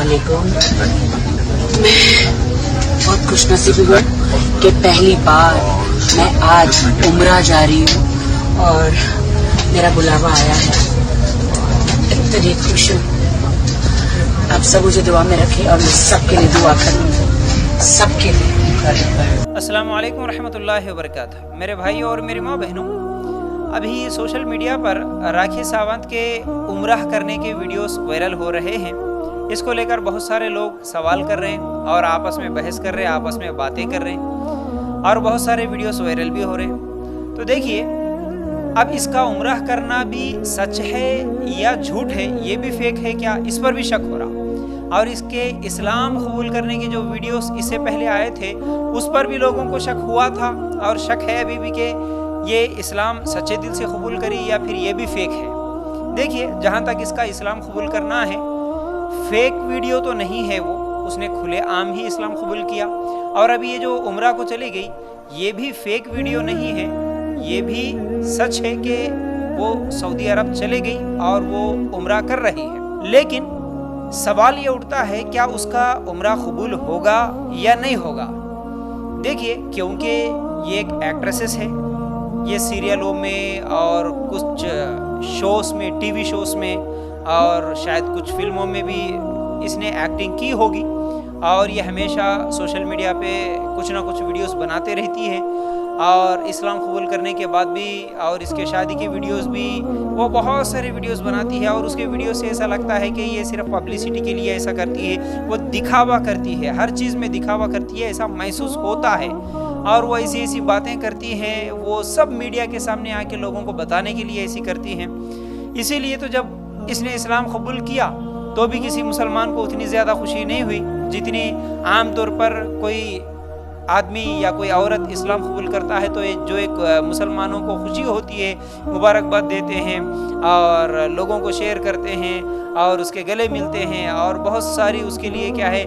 वालेकुम। मैं बहुत खुशनसीब हूँ कि पहली बार मैं आज उम्रा जा रही हूँ और मेरा बुलावा आया है। इतनी खुश हूँ। आप सब मुझे दुआ में रखें और मैं सबके लिए दुआ करूँगी, सबके लिए। अस्सलामु अलैकुम रहमतुल्लाहि व बरकातहू। मेरे भाई और मेरी माँ बहनों, अभी सोशल मीडिया पर राखी सावंत के उम्राह करने के वीडियोस वायरल हो रहे हैं। इसको लेकर बहुत सारे लोग सवाल कर रहे हैं और आपस में बहस कर रहे हैं, आपस में बातें कर रहे हैं और बहुत सारे वीडियोस वायरल भी हो रहे हैं। तो देखिए, अब इसका उम्राह करना भी सच है या झूठ है, ये भी फेक है क्या, इस पर भी शक हो रहा। और इसके इस्लाम कबूल करने के जो वीडियोस इससे पहले आए थे उस पर भी लोगों को शक हुआ था और शक है अभी भी कि ये इस्लाम सच्चे दिल से कबूल करी या फिर ये भी फेक है। देखिए, जहाँ तक इसका इस्लाम कबूल करना है, फेक वीडियो तो नहीं है वो, उसने खुले आम ही इस्लाम कबूल किया। और अभी ये जो उम्रा को चली गई, ये भी फेक वीडियो नहीं है, ये भी सच है कि वो सऊदी अरब चले गई और वो उम्रा कर रही है। लेकिन सवाल ये उठता है, क्या उसका उम्रा कबूल होगा या नहीं होगा। देखिए, क्योंकि ये एक एक्ट्रेसेस है, ये सीरियलों में और कुछ शोज़ में, टीवी शोज़ में और शायद कुछ फिल्मों में भी इसने एक्टिंग की होगी और ये हमेशा सोशल मीडिया पे कुछ ना कुछ वीडियोस बनाते रहती है। और इस्लाम कबूल करने के बाद भी और इसके शादी की वीडियोस भी वो बहुत सारे वीडियोस बनाती है और उसके वीडियो से ऐसा लगता है कि ये सिर्फ पब्लिसिटी के लिए ऐसा करती है, वो दिखावा करती है, हर चीज़ में दिखावा करती है, ऐसा महसूस होता है। और वो ऐसी ऐसी बातें करती हैं, वो सब मीडिया के सामने आके लोगों को बताने के लिए ऐसी करती हैं। इसीलिए तो जब इसने इस्लाम कबूल किया तो भी किसी मुसलमान को उतनी ज़्यादा खुशी नहीं हुई जितनी आम तौर पर कोई आदमी या कोई औरत इस्लाम कबूल करता है तो जो एक मुसलमानों को खुशी होती है, मुबारकबाद देते हैं और लोगों को शेयर करते हैं और उसके गले मिलते हैं और बहुत सारी उसके लिए क्या है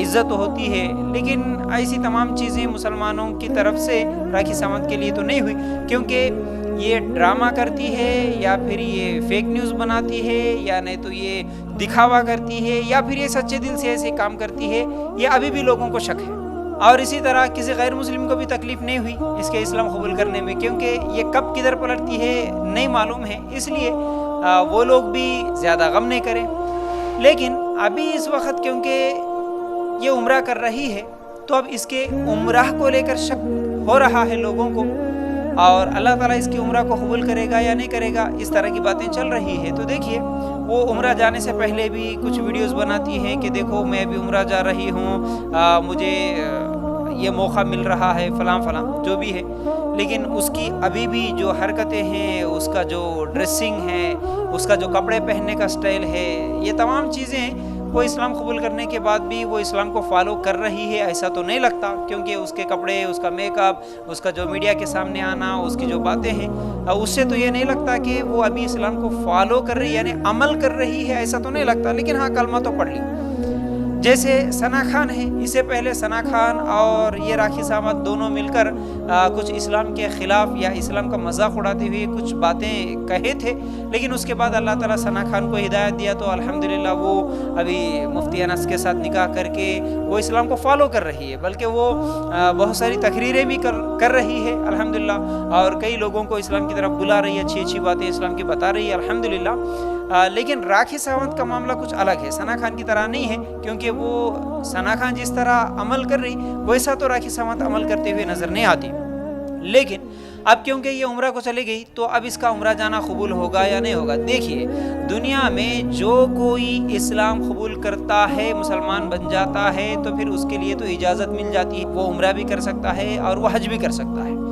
इज़्ज़त होती है। लेकिन ऐसी तमाम चीज़ें मुसलमानों की तरफ से राखी सावंत के लिए तो नहीं हुई, क्योंकि ये ड्रामा करती है या फिर ये फेक न्यूज़ बनाती है या नहीं तो ये दिखावा करती है या फिर ये सच्चे दिल से ऐसे काम करती है, ये अभी भी लोगों को शक है। और इसी तरह किसी गैर मुस्लिम को भी तकलीफ़ नहीं हुई इसके इस्लाम कबूल करने में, क्योंकि ये कब किधर पलटती है नहीं मालूम है, इसलिए वो लोग भी ज़्यादा गम नहीं करें। लेकिन अभी इस वक्त क्योंकि ये उम्रा कर रही है तो अब इसके उम्राह को लेकर शक हो रहा है लोगों को और अल्लाह ताला इसकी उम्रा को कबूल करेगा या नहीं करेगा, इस तरह की बातें चल रही है। तो देखिए, वो उम्रा जाने से पहले भी कुछ वीडियोस बनाती हैं कि देखो मैं भी उम्रा जा रही हूँ, मुझे ये मौका मिल रहा है, फलां फलां जो भी है। लेकिन उसकी अभी भी जो हरकतें हैं, उसका जो ड्रेसिंग है, उसका जो कपड़े पहनने का स्टाइल है, ये तमाम चीज़ें वो इस्लाम कबूल करने के बाद भी वो इस्लाम को फॉलो कर रही है ऐसा तो नहीं लगता, क्योंकि उसके कपड़े, उसका मेकअप, उसका जो मीडिया के सामने आना, उसकी जो बातें हैं, उससे तो ये नहीं लगता कि वो अभी इस्लाम को फॉलो कर रही है, यानी अमल कर रही है, ऐसा तो नहीं लगता। लेकिन हाँ, कलमा तो पढ़ ली। जैसे सना खान है, इससे पहले सना खान और ये राखी सावंत दोनों मिलकर कुछ इस्लाम के ख़िलाफ़ या इस्लाम का मजाक उड़ाते हुए कुछ बातें कहे थे, लेकिन उसके बाद अल्लाह ताला सना खान को हिदायत दिया तो अल्हम्दुलिल्लाह वो अभी मुफ्ती अनस के साथ निकाह करके वो इस्लाम को फॉलो कर रही है, बल्कि वो बहुत सारी तकरीरें भी कर रही है अल्हम्दुलिल्लाह, और कई लोगों को इस्लाम की तरफ बुला रही है, अच्छी अच्छी बातें इस्लाम की बता रही है अल्हम्दुलिल्लाह। लेकिन राखी सावंत का मामला कुछ अलग है, सना खान की तरह नहीं है, क्योंकि वो सना खान जिस तरह अमल कर रही वैसा तो राखी सावंत अमल करते हुए नज़र नहीं आती। लेकिन अब क्योंकि ये उम्रा को चली गई तो अब इसका उम्रा जाना कबूल होगा या नहीं होगा। देखिए, दुनिया में जो कोई इस्लाम कबूल करता है, मुसलमान बन जाता है, तो फिर उसके लिए तो इजाज़त मिल जाती है, वो उम्रा भी कर सकता है और वो हज भी कर सकता है।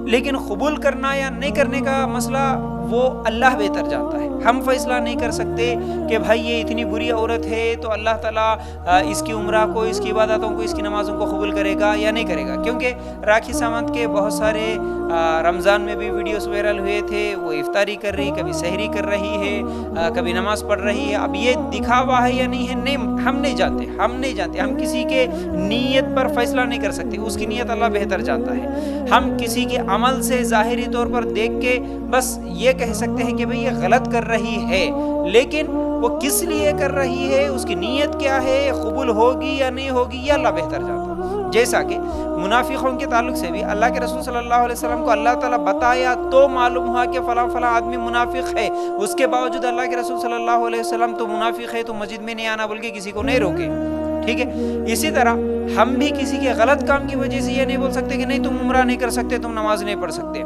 लेकिन कबूल करना या नहीं करने का मसला वो अल्लाह बेहतर जानता है। हम फैसला नहीं कर सकते कि भाई ये इतनी बुरी औरत है तो अल्लाह ताला इसकी उम्रा को, इसकी इबादतों को, इसकी नमाज़ों को कबूल करेगा या नहीं करेगा। क्योंकि राखी सावंत के बहुत सारे रमज़ान में भी वीडियोस वायरल हुए थे, वो इफ्तारी कर रही, कभी सहरी कर रही है, कभी नमाज़ पढ़ रही है। अब ये दिखावा है या नहीं है, नहीं हम नहीं जानते, हम किसी के नीयत पर फैसला नहीं कर सकते, उसकी नीयत अल्लाह बेहतर जानता है। हम किसी के अमल से ज़ाहिरी तौर पर देख के बस ये کہہ سکتے ہیں کہ بھئی یہ غلط کر رہی ہے، لیکن وہ کس لیے کر رہی ہے، اس کی نیت کیا ہے، قبول ہوگی یا نہیں ہوگی، یہ اللہ بہتر جانتا ہے۔ جیسا کہ منافقوں کے تعلق سے بھی اللہ کے رسول صلی اللہ علیہ وسلم کو اللہ تعالیٰ بتایا تو معلوم ہوا کہ فلاں فلاں آدمی منافق ہے، اس کے باوجود اللہ کے رسول صلی اللہ علیہ وسلم تو منافق ہے تو مسجد میں نہیں آنا بول کے کسی کو نہیں روکے، ٹھیک ہے۔ اسی طرح ہم بھی کسی کے غلط کام کی وجہ سے یہ نہیں بول سکتے کہ نہیں تم عمرہ نہیں کر سکتے، تم نماز نہیں پڑھ سکتے۔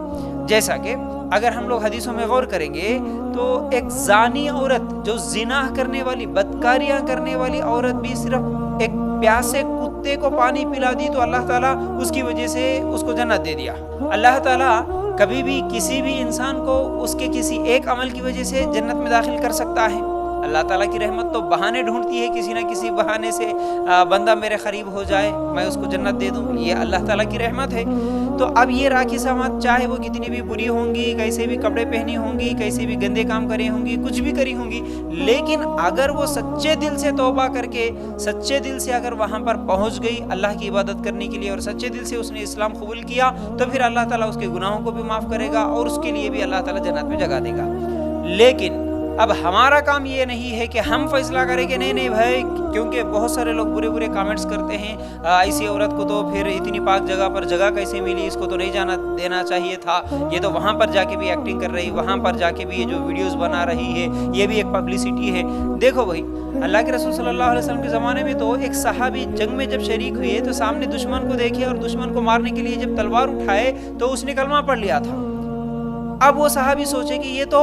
جیسا کہ اگر ہم لوگ حدیثوں میں غور کریں گے تو ایک زانی عورت، جو زنا کرنے والی، بدکاریاں کرنے والی عورت بھی صرف ایک پیاسے کتے کو پانی پلا دی تو اللہ تعالیٰ اس کی وجہ سے اس کو جنت دے دیا۔ اللہ تعالیٰ کبھی بھی کسی بھی انسان کو اس کے کسی ایک عمل کی وجہ سے جنت میں داخل کر سکتا ہے۔ اللہ تعالیٰ کی رحمت تو بہانے ڈھونڈتی ہے، کسی نہ کسی بہانے سے بندہ میرے قریب ہو جائے، میں اس کو جنت دے دوں، یہ اللہ تعالیٰ کی رحمت ہے۔ تو اب یہ راکھی سماعت چاہے وہ کتنی بھی بری ہوں گی، کیسے بھی کپڑے پہنی ہوں گی، کیسے بھی گندے کام کرے ہوں گی، کچھ بھی کری ہوں گی، لیکن اگر وہ سچے دل سے توبہ کر کے سچے دل سے اگر وہاں پر پہنچ گئی اللہ کی عبادت کرنے کے لیے اور سچے دل سے اس نے اسلام قبول کیا تو پھر اللہ تعالیٰ اس کے گناہوں کو بھی معاف کرے گا اور اس کے لیے بھی اللہ تعالیٰ جنت میں جگہ دے گا۔ لیکن اب ہمارا کام یہ نہیں ہے کہ ہم فیصلہ کریں کہ نہیں بھائی، کیونکہ بہت سارے لوگ برے برے کامنٹس کرتے ہیں، ایسی عورت کو تو پھر اتنی پاک جگہ پر جگہ کیسے ملی، اس کو تو نہیں جانا دینا چاہیے تھا، یہ تو وہاں پر جا کے بھی ایکٹنگ کر رہی، وہاں پر جا کے بھی یہ جو ویڈیوز بنا رہی ہے یہ بھی ایک پبلسٹی ہے۔ دیکھو بھائی، اللہ کے رسول صلی اللہ علیہ وسلم کے زمانے میں تو ایک صحابی جنگ میں جب شریک ہوئے تو سامنے دشمن کو دیکھے اور دشمن کو مارنے کے لیے جب تلوار اٹھائے تو اس نے کلمہ پڑھ لیا تھا۔ اب وہ صحابی سوچے کہ یہ تو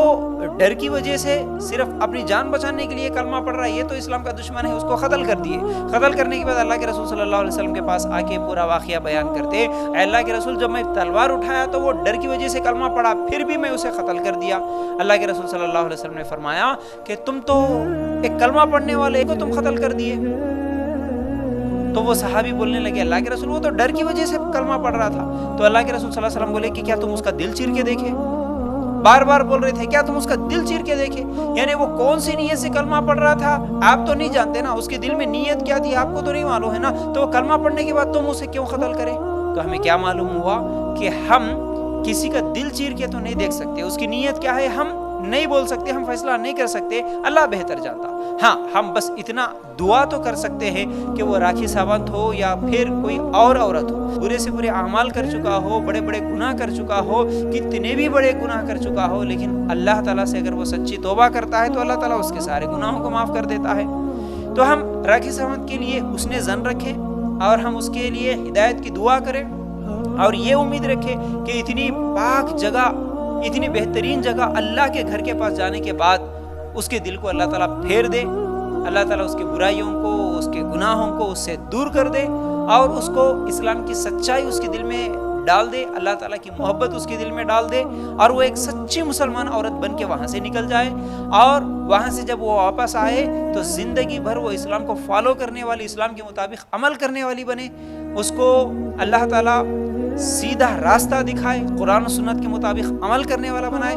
ڈر کی وجہ سے صرف اپنی جان بچانے کے لیے کلمہ پڑھ رہا ہے، یہ تو اسلام کا دشمن ہے، اس کو قتل کر دیے۔ قتل کرنے کے بعد اللہ کے رسول صلی اللہ علیہ وسلم کے پاس آ کے پورا واقعہ بیان کرتے، اے اللہ کے رسول، جب میں تلوار اٹھایا تو وہ ڈر کی وجہ سے کلمہ پڑھا، پھر بھی میں اسے قتل کر دیا۔ اللہ کے رسول صلی اللہ علیہ وسلم نے فرمایا کہ تم تو ایک کلمہ پڑھنے والے کو تم قتل کر دیے۔ تو وہ صحابی بولنے لگے، اللہ کے رسول وہ تو ڈر کی وجہ سے کلمہ پڑھ رہا تھا۔ تو اللہ کے رسول صلی اللہ علیہ وسلم بولے کہ کیا تم اس کا دل چیر کے دیکھے؟ بار بار بول رہے تھے کیا تم اس کا دل چیر کے دیکھے، یعنی وہ کون سی نیت سے کلمہ پڑھ رہا تھا آپ تو نہیں جانتے نا، اس کے دل میں نیت کیا تھی آپ کو تو نہیں معلوم ہے نا، تو وہ کلمہ پڑھنے کے بعد تم اسے کیوں قتل کرے؟ تو ہمیں کیا معلوم ہوا کہ ہم کسی کا دل چیر کے تو نہیں دیکھ سکتے، اس کی نیت کیا ہے ہم نہیں بول سکتے، ہم فیصلہ نہیں کر سکتے، اللہ بہتر جانتا۔ ہاں، ہم بس اتنا دعا تو کر سکتے ہیں کہ وہ راکھی ساونت ہو یا پھر کوئی اور عورت ہو، برے سے برے اعمال کر چکا ہو، بڑے بڑے گناہ کر چکا ہو، کتنے بھی بڑے گناہ کر چکا ہو، لیکن اللہ تعالیٰ سے اگر وہ سچی توبہ کرتا ہے تو اللہ تعالیٰ اس کے سارے گناہوں کو معاف کر دیتا ہے۔ تو ہم راکھی ساونت کے لیے حسن ظن رکھیں اور ہم اس کے لیے ہدایت کی دعا کریں اور یہ امید رکھیں کہ اتنی پاک جگہ، اتنی بہترین جگہ اللہ کے گھر کے پاس جانے کے بعد اس کے دل کو اللہ تعالیٰ پھیر دے، اللہ تعالیٰ اس کی برائیوں کو، اس کے گناہوں کو اس سے دور کر دے اور اس کو اسلام کی سچائی اس کے دل میں ڈال دے، اللہ تعالیٰ کی محبت اس کے دل میں ڈال دے اور وہ ایک سچی مسلمان عورت بن کے وہاں سے نکل جائے اور وہاں سے جب وہ واپس آئے تو زندگی بھر وہ اسلام کو فالو کرنے والی، اسلام کے مطابق عمل کرنے والی بنے، اس کو اللہ تعالیٰ سیدھا راستہ دکھائے، قرآن و سنت کے مطابق عمل کرنے والا بنائے،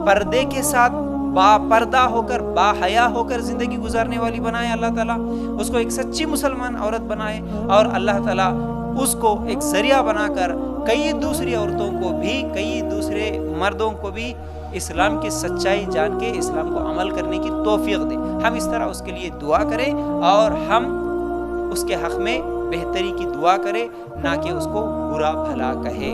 پردے کے ساتھ با پردہ ہو کر، با حیا ہو کر زندگی گزارنے والی بنائے، اللہ تعالیٰ اس کو ایک سچی مسلمان عورت بنائے اور اللہ تعالیٰ اس کو ایک ذریعہ بنا کر کئی دوسری عورتوں کو بھی، کئی دوسرے مردوں کو بھی اسلام کی سچائی جان کے اسلام کو عمل کرنے کی توفیق دے۔ ہم اس طرح اس کے لیے دعا کریں اور ہم اس کے حق میں بہتری کی دعا کریں، نہ کہ اس کو برا بھلا کہے۔